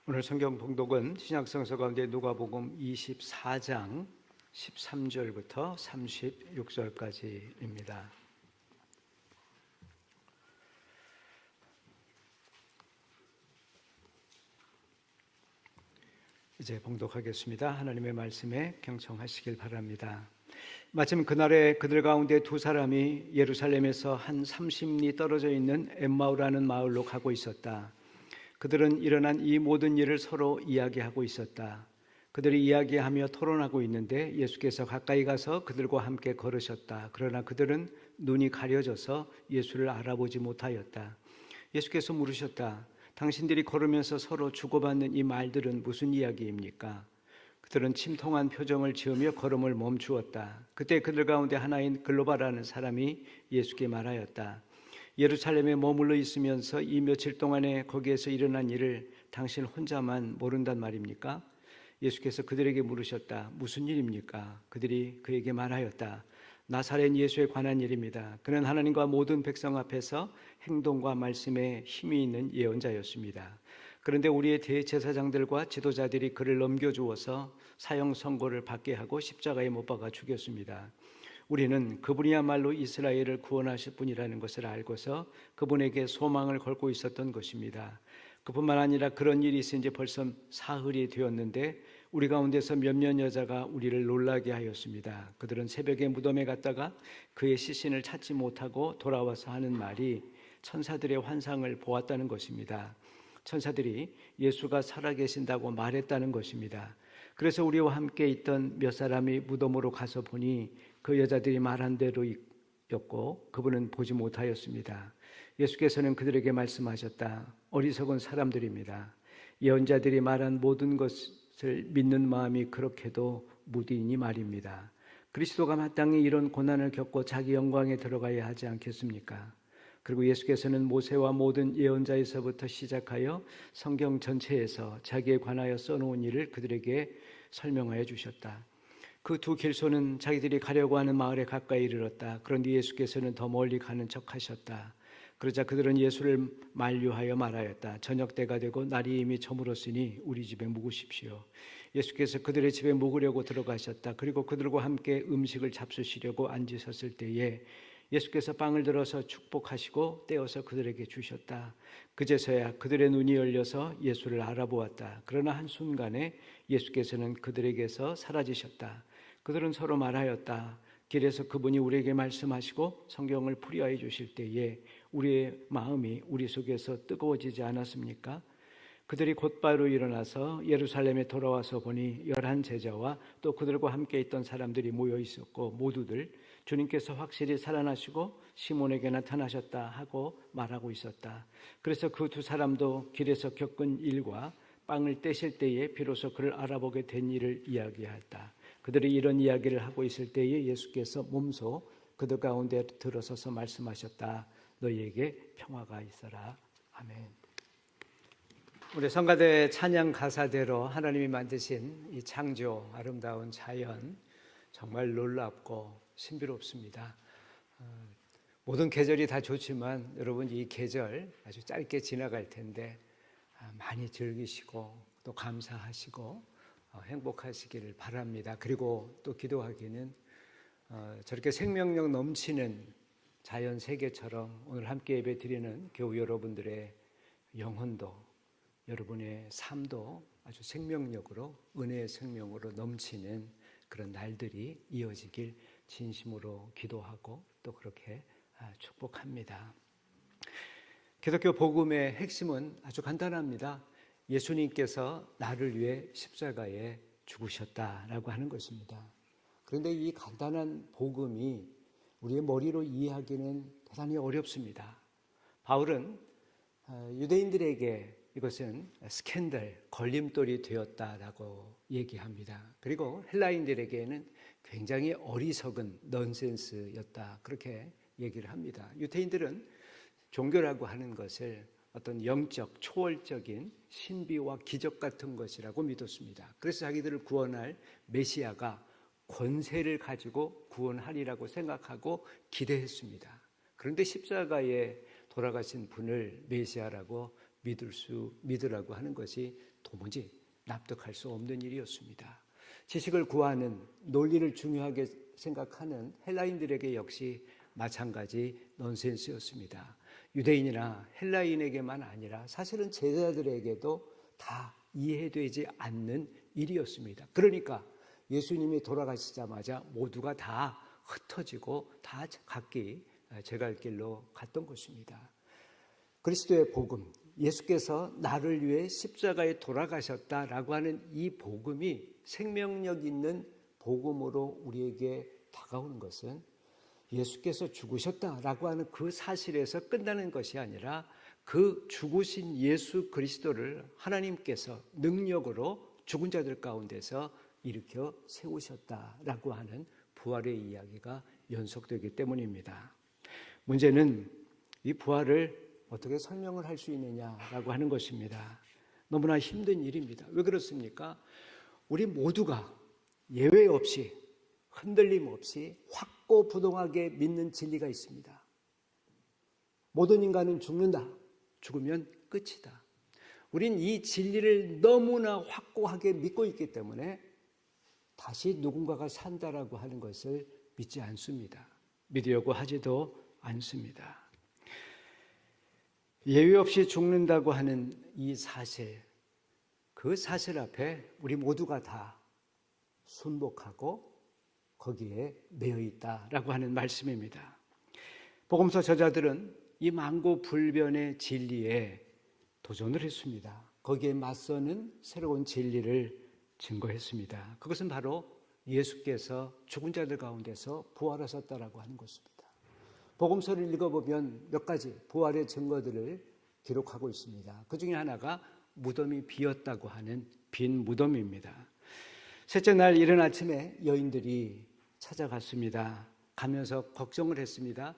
오늘 성경 봉독은 신약성서 가운데 누가복음 24장 13절부터 36절까지입니다. 이제 봉독하겠습니다. 하나님의 말씀에 경청하시길 바랍니다. 마침 그날에 그들 가운데 두 사람이 예루살렘에서 한 30리 떨어져 있는 엠마오라는 마을로 가고 있었다. 그들은 일어난 이 모든 일을 서로 이야기하고 있었다. 그들이 이야기하며 토론하고 있는데 예수께서 가까이 가서 그들과 함께 걸으셨다. 그러나 그들은 눈이 가려져서 예수를 알아보지 못하였다. 예수께서 물으셨다. 당신들이 걸으면서 서로 주고받는 이 말들은 무슨 이야기입니까? 그들은 침통한 표정을 지으며 걸음을 멈추었다. 그때 그들 가운데 하나인 글로바라는 사람이 예수께 말하였다. 예루살렘에 머물러 있으면서 이 며칠 동안에 거기에서 일어난 일을 당신 혼자만 모른단 말입니까? 예수께서 그들에게 물으셨다. 무슨 일입니까? 그들이 그에게 말하였다. 나사렛 예수에 관한 일입니다. 그는 하나님과 모든 백성 앞에서 행동과 말씀에 힘이 있는 예언자였습니다. 그런데 우리의 대제사장들과 지도자들이 그를 넘겨주어서 사형 선고를 받게 하고 십자가에 못 박아 죽였습니다. 우리는 그분이야말로 이스라엘을 구원하실 분이라는 것을 알고서 그분에게 소망을 걸고 있었던 것입니다. 그뿐만 아니라 그런 일이 있은 지 벌써 사흘이 되었는데 우리 가운데서 몇몇 여자가 우리를 놀라게 하였습니다. 그들은 새벽에 무덤에 갔다가 그의 시신을 찾지 못하고 돌아와서 하는 말이 천사들의 환상을 보았다는 것입니다. 천사들이 예수가 살아계신다고 말했다는 것입니다. 그래서 우리와 함께 있던 몇 사람이 무덤으로 가서 보니 그 여자들이 말한 대로였고 그분은 보지 못하였습니다. 예수께서는 그들에게 말씀하셨다. 어리석은 사람들입니다. 예언자들이 말한 모든 것을 믿는 마음이 그렇게도 무디니 말입니다. 그리스도가 마땅히 이런 고난을 겪고 자기 영광에 들어가야 하지 않겠습니까? 그리고 예수께서는 모세와 모든 예언자에서부터 시작하여 성경 전체에서 자기에 관하여 써놓은 일을 그들에게 설명하여 주셨다. 그 두 길소는 자기들이 가려고 하는 마을에 가까이 이르렀다. 그런데 예수께서는 더 멀리 가는 척 하셨다. 그러자 그들은 예수를 만류하여 말하였다. 저녁 때가 되고 날이 이미 저물었으니 우리 집에 묵으십시오. 예수께서 그들의 집에 묵으려고 들어가셨다. 그리고 그들과 함께 음식을 잡수시려고 앉으셨을 때에 예수께서 빵을 들어서 축복하시고 떼어서 그들에게 주셨다. 그제서야 그들의 눈이 열려서 예수를 알아보았다. 그러나 한순간에 예수께서는 그들에게서 사라지셨다. 그들은 서로 말하였다. 길에서 그분이 우리에게 말씀하시고 성경을 풀이하여 주실 때에 우리의 마음이 우리 속에서 뜨거워지지 않았습니까? 그들이 곧바로 일어나서 예루살렘에 돌아와서 보니 11 제자와 또 그들과 함께 있던 사람들이 모여 있었고 모두들 주님께서 확실히 살아나시고 시몬에게 나타나셨다 하고 말하고 있었다. 그래서 그 두 사람도 길에서 겪은 일과 빵을 떼실 때에 비로소 그를 알아보게 된 일을 이야기했다. 그들이 이런 이야기를 하고 있을 때에 예수께서 몸소 그들 가운데 들어서서 말씀하셨다. 너희에게 평화가 있어라. 아멘. 우리 성가대 찬양 가사대로 하나님이 만드신 이 창조, 아름다운 자연 정말 놀랍고 신비롭습니다. 모든 계절이 다 좋지만 여러분 이 계절 아주 짧게 지나갈 텐데 많이 즐기시고 또 감사하시고 행복하시기를 바랍니다. 그리고 또 기도하기는 저렇게 생명력 넘치는 자연 세계처럼 오늘 함께 예배 드리는 교우 여러분들의 영혼도 여러분의 삶도 아주 생명력으로 은혜의 생명으로 넘치는 그런 날들이 이어지길 진심으로 기도하고 또 그렇게 축복합니다. 기독교 복음의 핵심은 아주 간단합니다. 예수님께서 나를 위해 십자가에 죽으셨다라고 하는 것입니다. 그런데 이 간단한 복음이 우리의 머리로 이해하기는 대단히 어렵습니다. 바울은 유대인들에게 이것은 스캔들, 걸림돌이 되었다라고 얘기합니다. 그리고 헬라인들에게는 굉장히 어리석은 넌센스였다 그렇게 얘기를 합니다. 유대인들은 종교라고 하는 것을 어떤 영적, 초월적인 신비와 기적 같은 것이라고 믿었습니다. 그래서 자기들을 구원할 메시아가 권세를 가지고 구원하리라고 생각하고 기대했습니다. 그런데 십자가에 돌아가신 분을 메시아라고 믿으라고 하는 것이 도무지 납득할 수 없는 일이었습니다. 지식을 구하는, 논리를 중요하게 생각하는 헬라인들에게 역시 마찬가지 넌센스였습니다. 유대인이나 헬라인에게만 아니라 사실은 제자들에게도 다 이해되지 않는 일이었습니다. 그러니까 예수님이 돌아가시자마자 모두가 다 흩어지고 다 각기 제갈 길로 갔던 것입니다. 그리스도의 복음, 예수께서 나를 위해 십자가에 돌아가셨다라고 하는 이 복음이 생명력 있는 복음으로 우리에게 다가오는 것은 예수께서 죽으셨다라고 하는 그 사실에서 끝나는 것이 아니라 그 죽으신 예수 그리스도를 하나님께서 능력으로 죽은 자들 가운데서 일으켜 세우셨다라고 하는 부활의 이야기가 연속되기 때문입니다. 문제는 이 부활을 어떻게 설명을 할 수 있느냐라고 하는 것입니다. 너무나 힘든 일입니다. 왜 그렇습니까? 우리 모두가 예외 없이 흔들림 없이 확고부동하게 믿는 진리가 있습니다. 모든 인간은 죽는다. 죽으면 끝이다. 우린 이 진리를 너무나 확고하게 믿고 있기 때문에 다시 누군가가 산다라고 하는 것을 믿지 않습니다. 믿으려고 하지도 않습니다. 예외 없이 죽는다고 하는 이 사실, 그 사실 앞에 우리 모두가 다 순복하고 거기에 매여 있다라고 하는 말씀입니다. 복음서 저자들은 이 만고불변의 진리에 도전을 했습니다. 거기에 맞서는 새로운 진리를 증거했습니다. 그것은 바로 예수께서 죽은 자들 가운데서 부활하셨다라고 하는 것입니다. 복음서를 읽어보면 몇 가지 부활의 증거들을 기록하고 있습니다. 그 중에 하나가 무덤이 비었다고 하는 빈 무덤입니다. 셋째 날 이른 아침에 여인들이 찾아갔습니다. 가면서 걱정을 했습니다.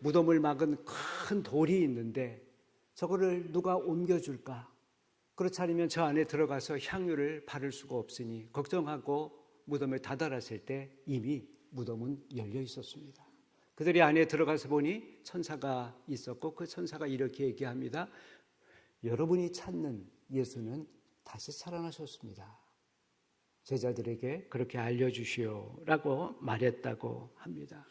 무덤을 막은 큰 돌이 있는데 저거를 누가 옮겨줄까? 그렇지 않으면 저 안에 들어가서 향유를 바를 수가 없으니 걱정하고 무덤에 다다랐을 때 이미 무덤은 열려 있었습니다. 그들이 안에 들어가서 보니 천사가 있었고 그 천사가 이렇게 얘기합니다. 여러분이 찾는 예수는 다시 살아나셨습니다. 제자들에게 그렇게 알려주시오라고 말했다고 합니다.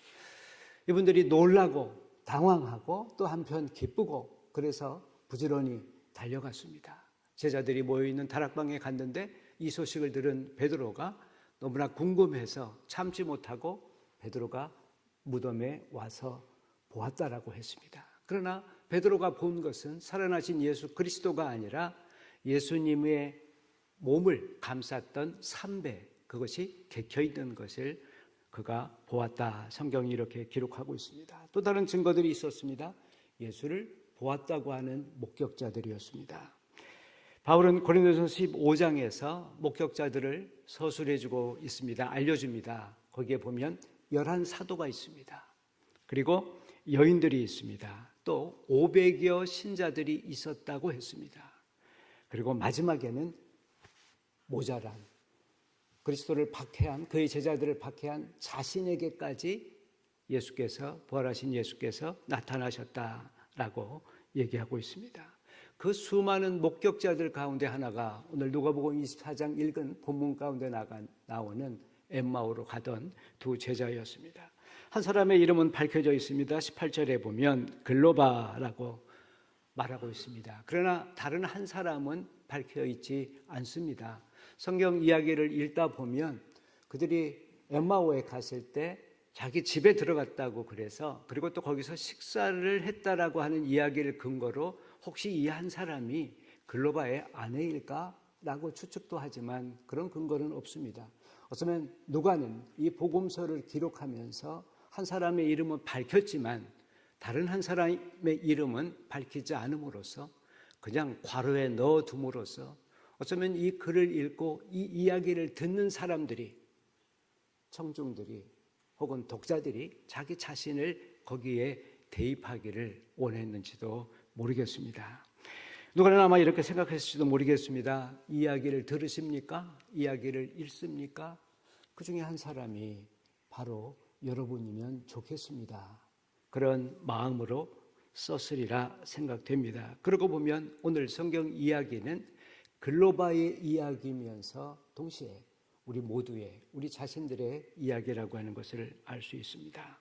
이분들이 놀라고 당황하고 또 한편 기쁘고 그래서 부지런히 달려갔습니다. 제자들이 모여있는 다락방에 갔는데 이 소식을 들은 베드로가 너무나 궁금해서 참지 못하고 베드로가 무덤에 와서 보았다라고 했습니다. 그러나 베드로가 본 것은 살아나신 예수 그리스도가 아니라 예수님의 몸을 감쌌던 삼배, 그것이 객혀있는 것을 그가 보았다. 성경이 이렇게 기록하고 있습니다. 또 다른 증거들이 있었습니다. 예수를 보았다고 하는 목격자들이었습니다. 바울은 고린도서 15장에서 목격자들을 서술해주고 있습니다. 알려줍니다. 거기에 보면 11사도가 있습니다. 그리고 여인들이 있습니다. 또 500여 신자들이 있었다고 했습니다. 그리고 마지막에는 모자란 그리스도를 박해한 그의 제자들을 박해한 자신에게까지 예수께서 부활하신 예수께서 나타나셨다라고 얘기하고 있습니다. 그 수많은 목격자들 가운데 하나가 오늘 누가복음 24장 읽은 본문 가운데 나오는 엠마오로 가던 두 제자였습니다. 한 사람의 이름은 밝혀져 있습니다. 18절에 보면 글로바라고 말하고 있습니다. 그러나 다른 한 사람은 밝혀 있지 않습니다. 성경 이야기를 읽다 보면 그들이 엠마오에 갔을 때 자기 집에 들어갔다고 그래서 그리고 또 거기서 식사를 했다라고 하는 이야기를 근거로 혹시 이 한 사람이 글로바의 아내일까라고 추측도 하지만 그런 근거는 없습니다. 어쩌면 누가는 이 복음서를 기록하면서 한 사람의 이름은 밝혔지만 다른 한 사람의 이름은 밝히지 않음으로써 그냥 괄호에 넣어둠으로써 어쩌면 이 글을 읽고 이 이야기를 듣는 사람들이 청중들이 혹은 독자들이 자기 자신을 거기에 대입하기를 원했는지도 모르겠습니다. 누구나 아마 이렇게 생각했을지도 모르겠습니다. 이야기를 들으십니까? 이야기를 읽습니까? 그 중에 한 사람이 바로 여러분이면 좋겠습니다. 그런 마음으로 썼으리라 생각됩니다. 그러고 보면 오늘 성경 이야기는 글로바의 이야기이면서 동시에 우리 모두의, 우리 자신들의 이야기라고 하는 것을 알 수 있습니다.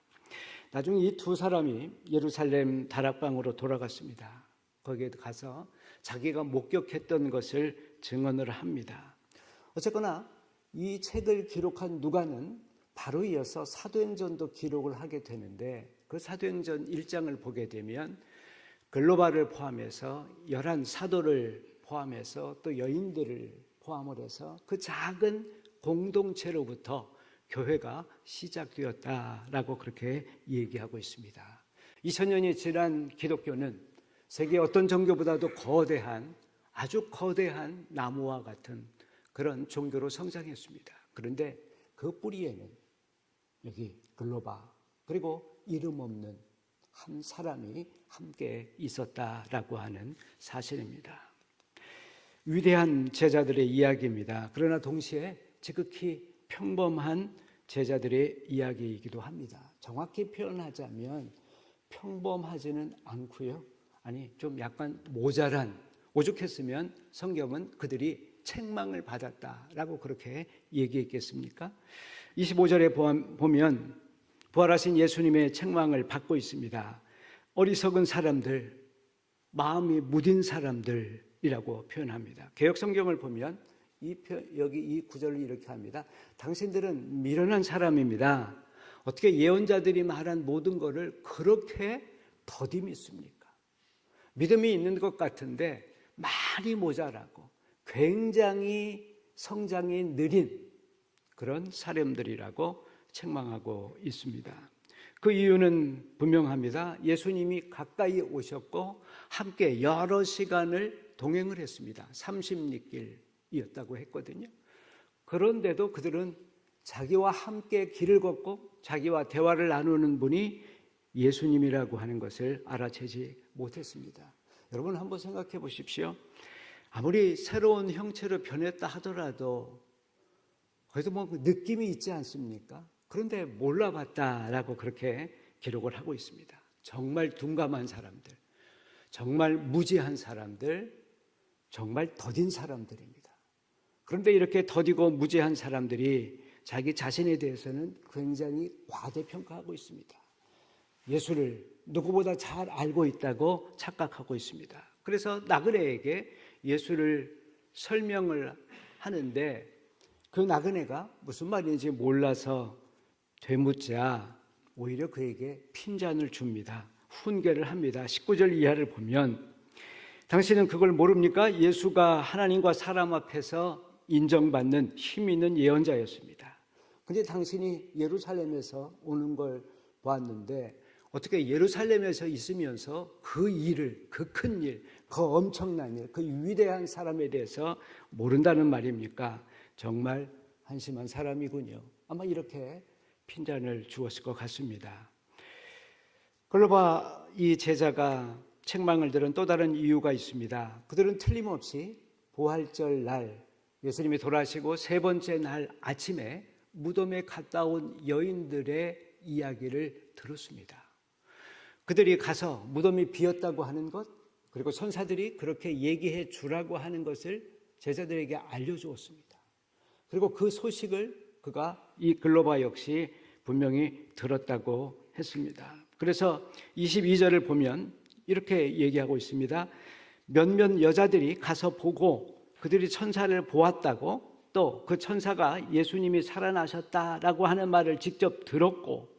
나중에 이 두 사람이 예루살렘 다락방으로 돌아갔습니다. 거기에 가서 자기가 목격했던 것을 증언을 합니다. 어쨌거나 이 책을 기록한 누가는 바로 이어서 사도행전도 기록을 하게 되는데, 그 사도행전 1장을 보게 되면 글로바를 포함해서 11 사도를 포함해서 또 여인들을 포함을 해서 그 작은 공동체로부터 교회가 시작되었다라고 그렇게 얘기하고 있습니다. 2000년이 지난 기독교는 세계 어떤 종교보다도 거대한, 아주 거대한 나무와 같은 그런 종교로 성장했습니다. 그런데 그 뿌리에는 여기 글로바, 그리고 이름 없는 한 사람이 함께 있었다라고 하는 사실입니다. 위대한 제자들의 이야기입니다. 그러나 동시에 지극히 평범한 제자들의 이야기이기도 합니다. 정확히 표현하자면 평범하지는 않고요. 아니, 좀 약간 모자란, 오죽했으면 성경은 그들이 책망을 받았다라고 그렇게 얘기했겠습니까? 25절에 보면 부활하신 예수님의 책망을 받고 있습니다. 어리석은 사람들, 마음이 무딘 사람들이라고 표현합니다. 개역 성경을 보면 여기 이 구절을 이렇게 합니다. 당신들은 미련한 사람입니다. 어떻게 예언자들이 말한 모든 것을 그렇게 더디 믿습니까? 믿음이 있는 것 같은데 많이 모자라고 굉장히 성장이 느린 그런 사람들이라고 책망하고 있습니다. 그 이유는 분명합니다. 예수님이 가까이 오셨고 함께 여러 시간을 동행을 했습니다. 30리길이었다고 했거든요. 그런데도 그들은 자기와 함께 길을 걷고 자기와 대화를 나누는 분이 예수님이라고 하는 것을 알아채지 못했습니다. 여러분 한번 생각해 보십시오. 아무리 새로운 형체로 변했다 하더라도 그래도 뭐 느낌이 있지 않습니까? 그런데 몰라봤다라고 그렇게 기록을 하고 있습니다. 정말 둔감한 사람들, 정말 무지한 사람들, 정말 더딘 사람들입니다. 그런데 이렇게 더디고 무지한 사람들이 자기 자신에 대해서는 굉장히 과대평가하고 있습니다. 예수를 누구보다 잘 알고 있다고 착각하고 있습니다. 그래서 나그네에게 예수를 설명을 하는데 그 나그네가 무슨 말인지 몰라서 되묻자 오히려 그에게 핀잔을 줍니다. 훈계를 합니다. 19절 이하를 보면 당신은 그걸 모릅니까? 예수가 하나님과 사람 앞에서 인정받는 힘 있는 예언자였습니다. 근데 당신이 예루살렘에서 오는 걸 보았는데 어떻게 예루살렘에서 있으면서 그 일을, 그 큰 일, 그 엄청난 일, 그 위대한 사람에 대해서 모른다는 말입니까? 정말 한심한 사람이군요. 아마 이렇게 핀잔을 주었을 것 같습니다. 글로바 이 제자가 책망을 들은 또 다른 이유가 있습니다. 그들은 틀림없이 부활절 날 예수님이 돌아가시고 세 번째 날 아침에 무덤에 갔다 온 여인들의 이야기를 들었습니다. 그들이 가서 무덤이 비었다고 하는 것, 그리고 천사들이 그렇게 얘기해 주라고 하는 것을 제자들에게 알려주었습니다. 그리고 그 소식을 그가 이 글로바 역시 분명히 들었다고 했습니다. 그래서 22절을 보면 이렇게 얘기하고 있습니다. 몇몇 여자들이 가서 보고 그들이 천사를 보았다고, 또 그 천사가 예수님이 살아나셨다라고 하는 말을 직접 들었고,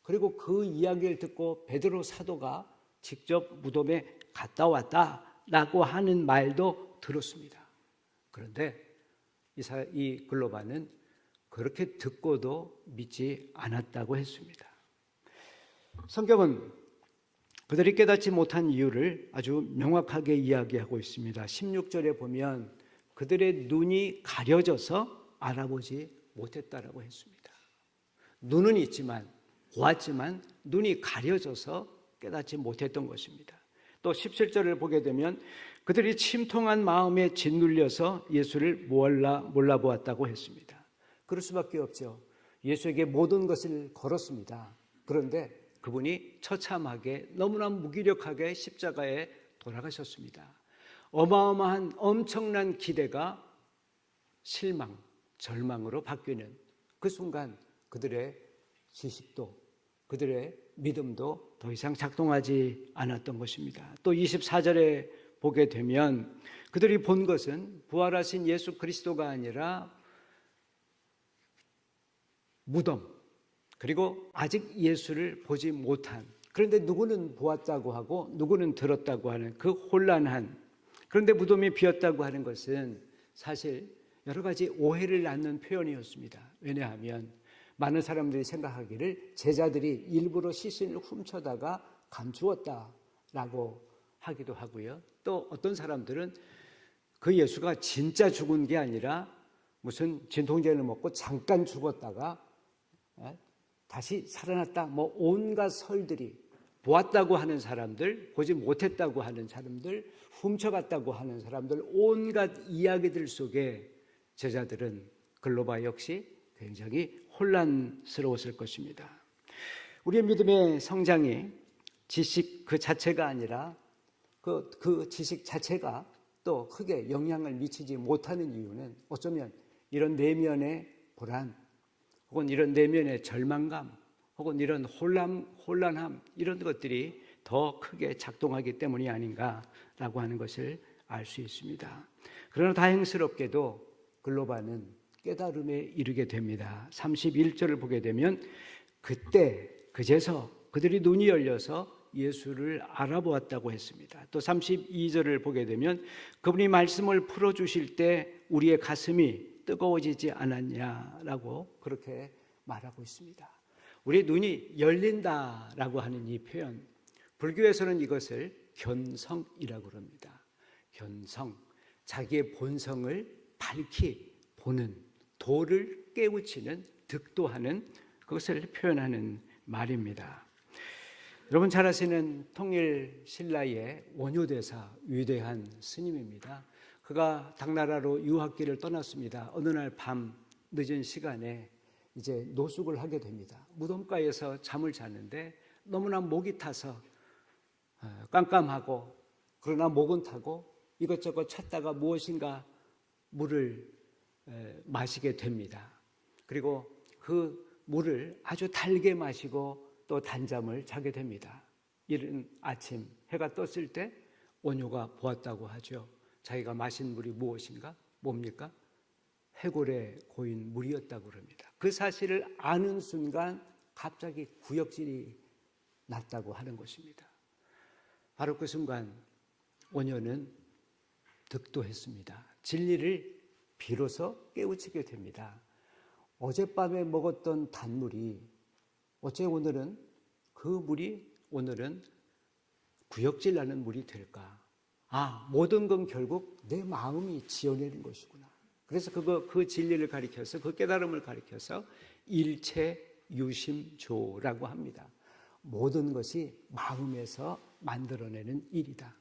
그리고 그 이야기를 듣고 베드로 사도가 직접 무덤에 갔다 왔다라고 하는 말도 들었습니다. 그런데 이 글로바는 그렇게 듣고도 믿지 않았다고 했습니다. 성경은 그들이 깨닫지 못한 이유를 아주 명확하게 이야기하고 있습니다. 16절에 보면 그들의 눈이 가려져서 알아보지 못했다라고 했습니다. 눈은 있지만, 보았지만 눈이 가려져서 깨닫지 못했던 것입니다. 또 17절을 보게 되면 그들이 침통한 마음에 짓눌려서 예수를 몰라보았다고 했습니다. 그럴 수밖에 없죠. 예수에게 모든 것을 걸었습니다. 그런데 그분이 처참하게 너무나 무기력하게 십자가에 돌아가셨습니다. 어마어마한 엄청난 기대가 실망, 절망으로 바뀌는 그 순간 그들의 지식도 그들의 믿음도 더 이상 작동하지 않았던 것입니다. 또 24절에 보게 되면 그들이 본 것은 부활하신 예수 그리스도가 아니라 무덤, 그리고 아직 예수를 보지 못한, 그런데 누구는 보았다고 하고 누구는 들었다고 하는 그 혼란한, 그런데 무덤이 비었다고 하는 것은 사실 여러 가지 오해를 낳는 표현이었습니다. 왜냐하면 많은 사람들이 생각하기를 제자들이 일부러 시신을 훔쳐다가 감추었다라고 하기도 하고요. 또 어떤 사람들은 그 예수가 진짜 죽은 게 아니라 무슨 진통제를 먹고 잠깐 죽었다가 다시 살아났다, 뭐 온갖 설들이, 보았다고 하는 사람들, 보지 못했다고 하는 사람들, 훔쳐갔다고 하는 사람들, 온갖 이야기들 속에 제자들은 글로바 역시 굉장히 혼란스러웠을 것입니다. 우리의 믿음의 성장이 지식 그 자체가 아니라 그 지식 자체가 또 크게 영향을 미치지 못하는 이유는 어쩌면 이런 내면의 불안, 혹은 이런 내면의 절망감, 혹은 이런 혼란함, 이런 것들이 더 크게 작동하기 때문이 아닌가라고 하는 것을 알 수 있습니다. 그러나 다행스럽게도 글로바는 깨달음에 이르게 됩니다. 31절을 보게 되면 그때 그제서 그들이 눈이 열려서 예수를 알아보았다고 했습니다. 또 32절을 보게 되면 그분이 말씀을 풀어주실 때 우리의 가슴이 뜨거워지지 않았냐라고 그렇게 말하고 있습니다. 우리의 눈이 열린다라고 하는 이 표현, 불교에서는 이것을 견성이라고 합니다. 견성, 자기의 본성을 밝히 보는, 도를 깨우치는, 득도하는, 그것을 표현하는 말입니다. 여러분 잘 아시는 통일 신라의 원효대사, 위대한 스님입니다. 그가 당나라로 유학길을 떠났습니다. 어느 날 밤 늦은 시간에 이제 노숙을 하게 됩니다. 무덤가에서 잠을 잤는데 너무나 목이 타서 깜깜하고, 그러나 목은 타고 이것저것 찾다가 무엇인가 물을 마시게 됩니다. 그리고 그 물을 아주 달게 마시고 또 단잠을 자게 됩니다. 이른 아침 해가 떴을 때 원효가 보았다고 하죠. 자기가 마신 물이 무엇인가? 뭡니까? 해골에 고인 물이었다고 합니다. 그 사실을 아는 순간 갑자기 구역질이 났다고 하는 것입니다. 바로 그 순간 원효는 득도했습니다. 진리를 비로소 깨우치게 됩니다. 어젯밤에 먹었던 단물이 어째 오늘은 그 물이 오늘은 구역질 나는 물이 될까? 모든 건 결국 내 마음이 지어내는 것이구나. 그래서 그 진리를 가리켜서, 그 깨달음을 가리켜서 일체유심조라고 합니다. 모든 것이 마음에서 만들어내는 일이다.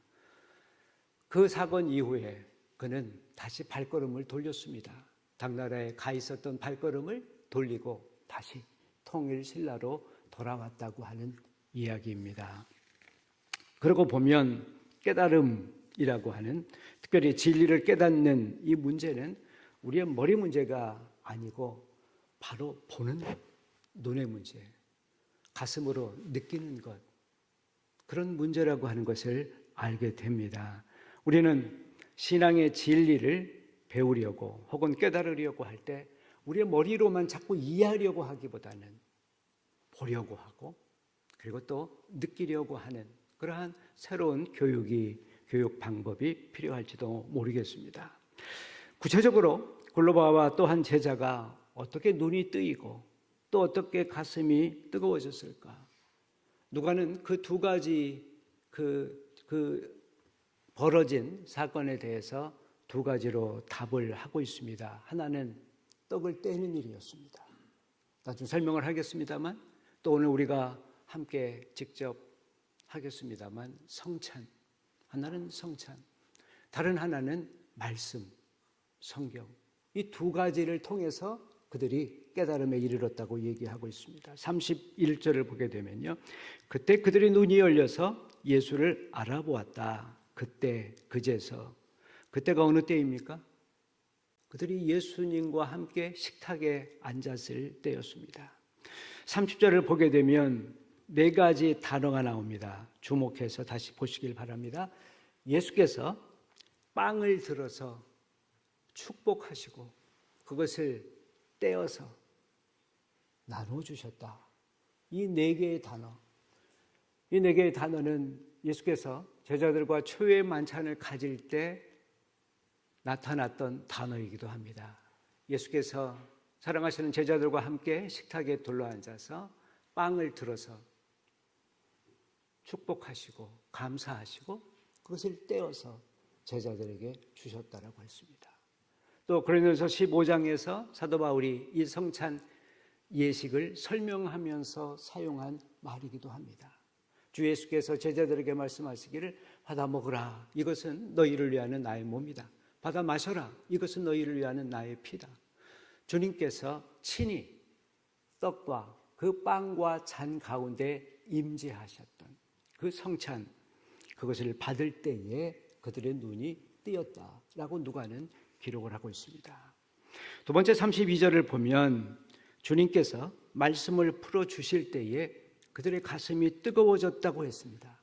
그 사건 이후에 그는 다시 발걸음을 돌렸습니다. 당나라에 가 있었던 발걸음을 돌리고 다시 통일신라로 돌아왔다고 하는 이야기입니다. 그러고 보면 깨달음이라고 하는, 특별히 진리를 깨닫는 이 문제는 우리의 머리 문제가 아니고 바로 보는 것, 눈의 문제, 가슴으로 느끼는 것, 그런 문제라고 하는 것을 알게 됩니다. 우리는 신앙의 진리를 배우려고 혹은 깨달으려고 할 때 우리의 머리로만 자꾸 이해하려고 하기보다는 보려고 하고, 그리고 또 느끼려고 하는 그러한 새로운 교육 방법이 필요할지도 모르겠습니다. 구체적으로 글로바와 또 한 제자가 어떻게 눈이 뜨이고 또 어떻게 가슴이 뜨거워졌을까? 누가는 그 두 가지 벌어진 사건에 대해서 두 가지로 답을 하고 있습니다. 하나는 떡을 떼는 일이었습니다. 나중에 설명을 하겠습니다만, 또 오늘 우리가 함께 직접 하겠습니다만, 성찬, 하나는 성찬, 다른 하나는 말씀, 성경. 이 두 가지를 통해서 그들이 깨달음에 이르렀다고 얘기하고 있습니다. 31절을 보게 되면요, 그때 그들의 눈이 열려서 예수를 알아보았다. 그때 그제서, 그때가 어느 때입니까? 그들이 예수님과 함께 식탁에 앉았을 때였습니다. 30절을 보게 되면 네 가지 단어가 나옵니다. 주목해서 다시 보시길 바랍니다. 예수께서 빵을 들어서 축복하시고 그것을 떼어서 나눠주셨다. 이 네 개의 단어, 이 네 개의 단어는 예수께서 제자들과 초유의 만찬을 가질 때 나타났던 단어이기도 합니다. 예수께서 사랑하시는 제자들과 함께 식탁에 둘러앉아서 빵을 들어서 축복하시고 감사하시고 그것을 떼어서 제자들에게 주셨다라고 했습니다. 또 고린도서 15장에서 사도 바울이 이 성찬 예식을 설명하면서 사용한 말이기도 합니다. 주 예수께서 제자들에게 말씀하시기를 받아 먹으라. 이것은 너희를 위하는 나의 몸이다. 받아 마셔라. 이것은 너희를 위하는 나의 피다. 주님께서 친히 떡과 그 빵과 잔 가운데 임재하셨던 그 성찬, 그것을 받을 때에 그들의 눈이 띄었다라고 누가는 기록을 하고 있습니다. 두 번째 32절을 보면 주님께서 말씀을 풀어주실 때에 그들의 가슴이 뜨거워졌다고 했습니다.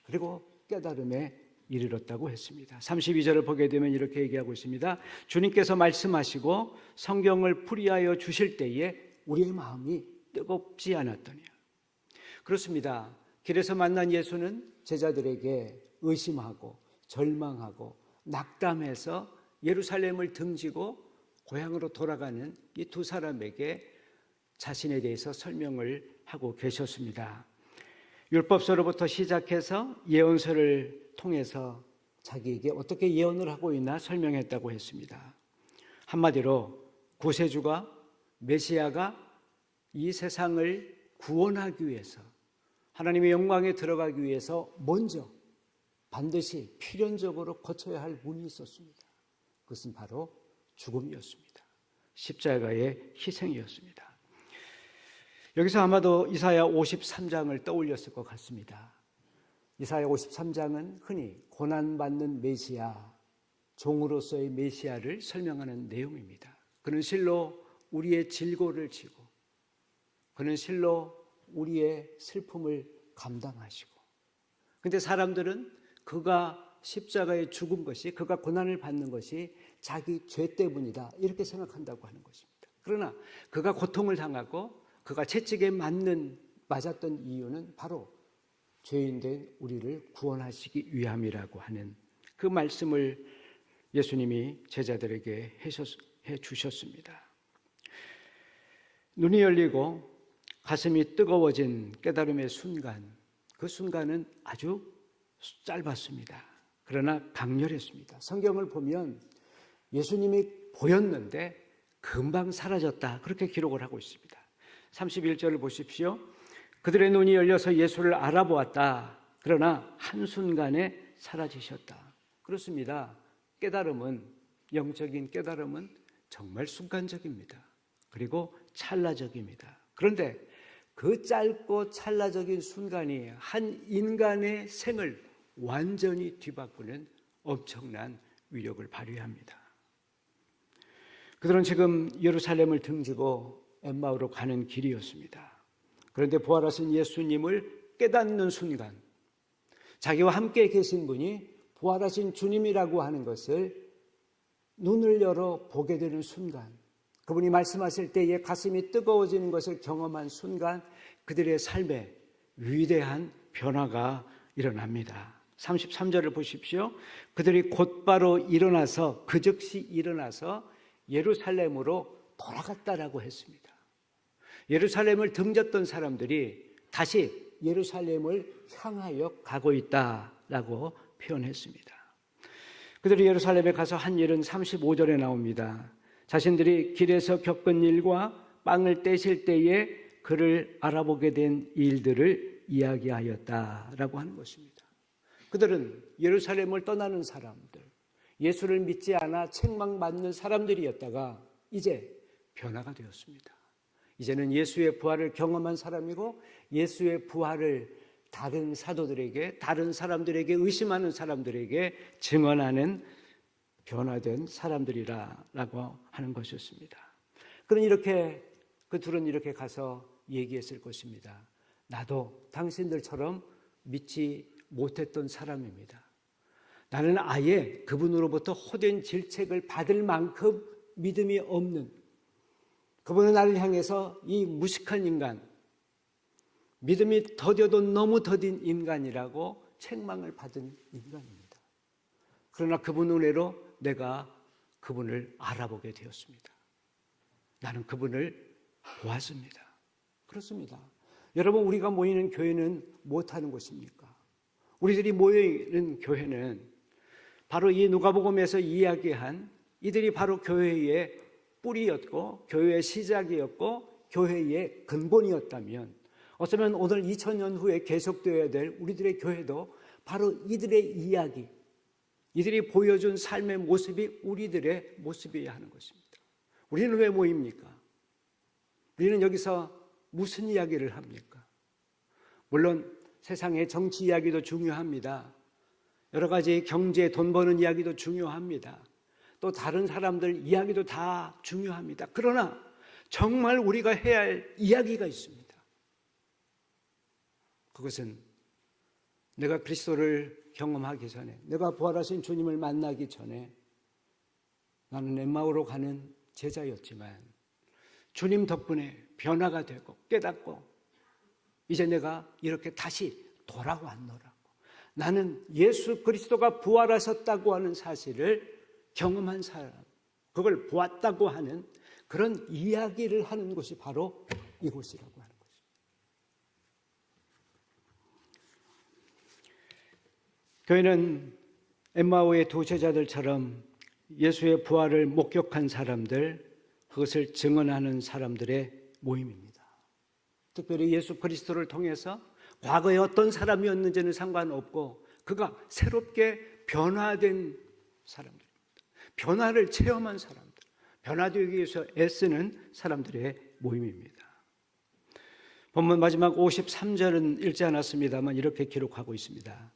그리고 깨달음에 이르렀다고 했습니다. 32절을 보게 되면 이렇게 얘기하고 있습니다. 주님께서 말씀하시고 성경을 풀이하여 주실 때에 우리의 마음이 뜨겁지 않았더냐. 그렇습니다. 길에서 만난 예수는 제자들에게 의심하고 절망하고 낙담해서 예루살렘을 등지고 고향으로 돌아가는 이 두 사람에게 자신에 대해서 설명을 하고 계셨습니다. 율법서로부터 시작해서 예언서를 통해서 자기에게 어떻게 예언을 하고 있나 설명했다고 했습니다. 한마디로 구세주가, 메시아가 이 세상을 구원하기 위해서, 하나님의 영광에 들어가기 위해서 먼저 반드시 필연적으로 거쳐야 할 문이 있었습니다. 그것은 바로 죽음이었습니다. 십자가의 희생이었습니다. 여기서 아마도 이사야 53장을 떠올렸을 것 같습니다. 이사야 53장은 흔히 고난받는 메시아, 종으로서의 메시아를 설명하는 내용입니다. 그는 실로 우리의 질고를 지고 그는 실로 우리의 슬픔을 감당하시고, 그런데 사람들은 그가 십자가에 죽은 것이, 그가 고난을 받는 것이 자기 죄 때문이다 이렇게 생각한다고 하는 것입니다. 그러나 그가 고통을 당하고 그가 채찍에 맞았던 이유는 바로 죄인된 우리를 구원하시기 위함이라고 하는 그 말씀을 예수님이 제자들에게 해 주셨습니다. 눈이 열리고 가슴이 뜨거워진 깨달음의 순간, 그 순간은 아주 짧았습니다. 그러나 강렬했습니다. 성경을 보면 예수님이 보였는데 금방 사라졌다 그렇게 기록을 하고 있습니다. 31절을 보십시오. 그들의 눈이 열려서 예수를 알아보았다. 그러나 한순간에 사라지셨다. 그렇습니다. 깨달음은, 영적인 깨달음은 정말 순간적입니다. 그리고 찰나적입니다. 그런데 그 짧고 찰나적인 순간이 한 인간의 생을 완전히 뒤바꾸는 엄청난 위력을 발휘합니다. 그들은 지금 예루살렘을 등지고 엠마오로 가는 길이었습니다. 그런데 부활하신 예수님을 깨닫는 순간, 자기와 함께 계신 분이 부활하신 주님이라고 하는 것을 눈을 열어 보게 되는 순간, 그분이 말씀하실 때에 가슴이 뜨거워지는 것을 경험한 순간 그들의 삶에 위대한 변화가 일어납니다. 33절을 보십시오. 그들이 곧바로 일어나서, 그 즉시 일어나서 예루살렘으로 돌아갔다라고 했습니다. 예루살렘을 등졌던 사람들이 다시 예루살렘을 향하여 가고 있다라고 표현했습니다. 그들이 예루살렘에 가서 한 일은 35절에 나옵니다. 자신들이 길에서 겪은 일과 빵을 떼실 때에 그를 알아보게 된 일들을 이야기하였다라고 하는 것입니다. 그들은 예루살렘을 떠나는 사람들, 예수를 믿지 않아 책망받는 사람들이었다가 이제 변화가 되었습니다. 이제는 예수의 부활을 경험한 사람이고 예수의 부활을 다른 사도들에게, 다른 사람들에게, 의심하는 사람들에게 증언하는 변화된 사람들이라고 하는 것이었습니다. 그러니 그 둘은 이렇게 가서 얘기했을 것입니다. 나도 당신들처럼 믿지 못했던 사람입니다. 나는 아예 그분으로부터 호된 질책을 받을 만큼 믿음이 없는, 그분은 나를 향해서 이 무식한 인간, 믿음이 더뎌도 너무 더딘 인간이라고 책망을 받은 인간입니다. 그러나 그분 은혜로 내가 그분을 알아보게 되었습니다. 나는 그분을 보았습니다. 그렇습니다. 여러분, 우리가 모이는 교회는 무엇하는 곳입니까? 우리들이 모여있는 교회는 바로 이 누가복음에서 이야기한 이들이 바로 교회의 뿌리였고 교회의 시작이었고 교회의 근본이었다면, 어쩌면 오늘 2000년 후에 계속되어야 될 우리들의 교회도 바로 이들의 이야기, 이들이 보여준 삶의 모습이 우리들의 모습이어야 하는 것입니다. 우리는 왜 모입니까? 우리는 여기서 무슨 이야기를 합니까? 물론 세상의 정치 이야기도 중요합니다. 여러 가지 경제, 돈 버는 이야기도 중요합니다. 또 다른 사람들 이야기도 다 중요합니다. 그러나 정말 우리가 해야 할 이야기가 있습니다. 그것은 내가 그리스도를 경험하기 전에, 내가 부활하신 주님을 만나기 전에 나는 엠마오로 가는 제자였지만 주님 덕분에 변화가 되고 깨닫고 이제 내가 이렇게 다시 돌아왔노라고, 나는 예수 그리스도가 부활하셨다고 하는 사실을 경험한 사람, 그걸 보았다고 하는 그런 이야기를 하는 곳이 바로 이곳이라고 하는 것입니다. 교회는 엠마오의 두 제자들처럼 예수의 부활을 목격한 사람들, 그것을 증언하는 사람들의 모임입니다. 특별히 예수 그리스도를 통해서 과거에 어떤 사람이었는지는 상관없고 그가 새롭게 변화된 사람들입니다. 변화를 체험한 사람들, 변화되기 위해서 애쓰는 사람들의 모임입니다. 본문 마지막 53절은 읽지 않았습니다만 이렇게 기록하고 있습니다.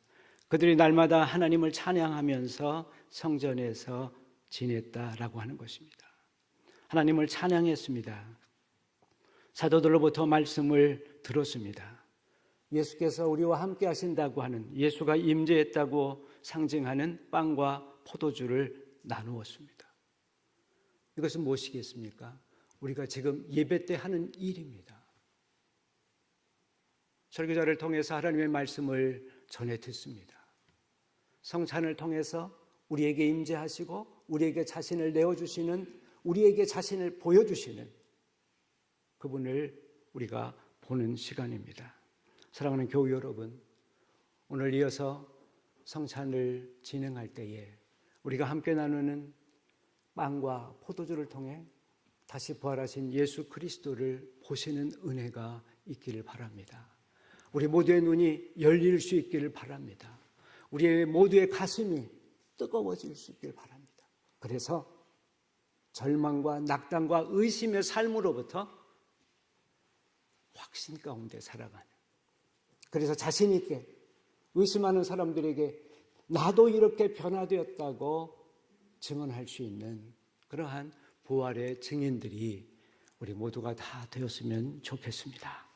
그들이 날마다 하나님을 찬양하면서 성전에서 지냈다라고 하는 것입니다. 하나님을 찬양했습니다. 사도들로부터 말씀을 들었습니다. 예수께서 우리와 함께 하신다고 하는, 예수가 임재했다고 상징하는 빵과 포도주를 나누었습니다. 이것은 무엇이겠습니까? 우리가 지금 예배 때 하는 일입니다. 설교자를 통해서 하나님의 말씀을 전해 듣습니다. 성찬을 통해서 우리에게 임재하시고 우리에게 자신을 내어주시는, 우리에게 자신을 보여주시는 그분을 우리가 보는 시간입니다. 사랑하는 교우 여러분, 오늘 이어서 성찬을 진행할 때에 우리가 함께 나누는 빵과 포도주를 통해 다시 부활하신 예수 그리스도를 보시는 은혜가 있기를 바랍니다. 우리 모두의 눈이 열릴 수 있기를 바랍니다. 우리 모두의 가슴이 뜨거워질 수 있기를 바랍니다. 그래서 절망과 낙담과 의심의 삶으로부터 확신 가운데 살아가는, 그래서 자신 있게 의심하는 사람들에게 나도 이렇게 변화되었다고 증언할 수 있는 그러한 부활의 증인들이 우리 모두가 다 되었으면 좋겠습니다.